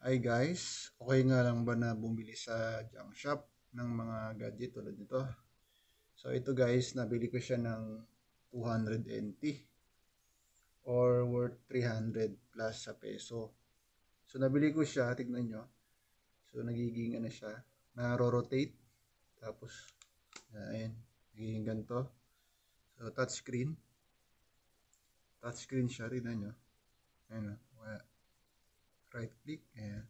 Hi guys, okay nga lang ba na bumili sa junk shop ng mga gadget tulad nito? So ito guys, nabili ko siya ng 200 NT or worth 300 plus sa peso. So nabili ko siya, tignan nyo. So nagiging ano siya, naro-rotate. Tapos, ayan, nagiging ganito. So touchscreen. Touchscreen siya, tignan nyo. Ayan o, right click, ayan.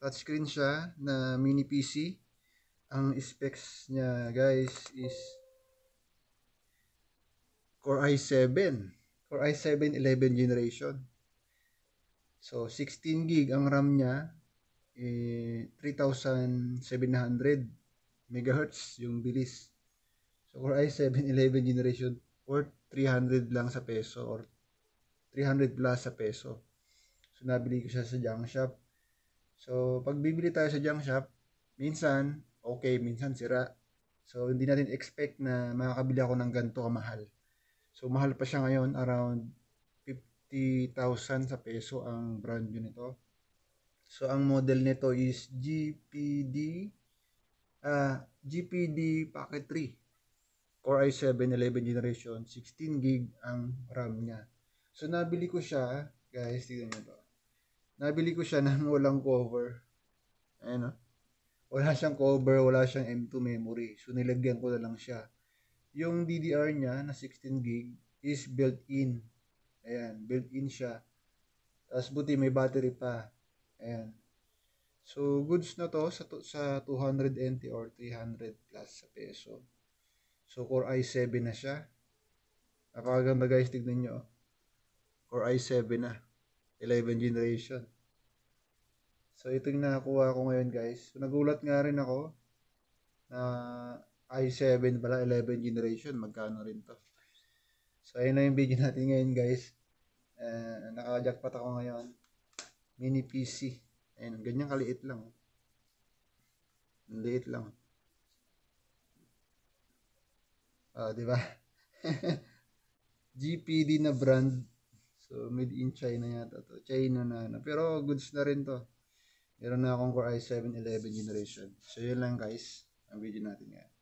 Touchscreen siya na mini PC. Ang specs niya guys is Core i7. Core i7 11 generation. So 16 gig ang RAM niya, 3700 megahertz yung bilis. So Core i7 11 generation worth 300 lang sa peso or 300 plus sa peso. So nabili ko siya sa junk shop. So pag bibili tayo sa junk shop, minsan okay, minsan sira. So hindi natin expect na makakabili ako ng ganito kamahal. So mahal pa siya ngayon, around 50,000 sa peso ang brand new nito. So ang model nito is GPD Packet 3. Core i7 11 generation, 16 gig ang RAM niya. So nabili ko siya, guys, tignan niyo to. Nabili ko siya nang walang cover. Ayan, wala siyang cover, wala siyang M2 memory. So nilagyan ko na lang siya. Yung DDR niya na 16 gig is built-in. Ayan, built-in siya. Tapos buti may battery pa. Ayan. So goods na to sa 200 NT or 300 plus sa peso. So Core i7 na siya. Napakaganda guys, tignan nyo. Core i7 na. 11 generation. So ito yung nakakuha ko ngayon guys. So nagulat nga rin ako na i7 pala 11 generation. Magkano rin to. So ayun na yung video natin ngayon guys. Naka-jackpot ako ngayon. Mini PC. Ayun, ganyan kaliit lang. Liit lang. Di ba? GPD na brand. So made in China yata to. China na. Pero goods na rin to. Meron na akong Core i7 11 generation. So yun lang guys. Ang video natin ngayon.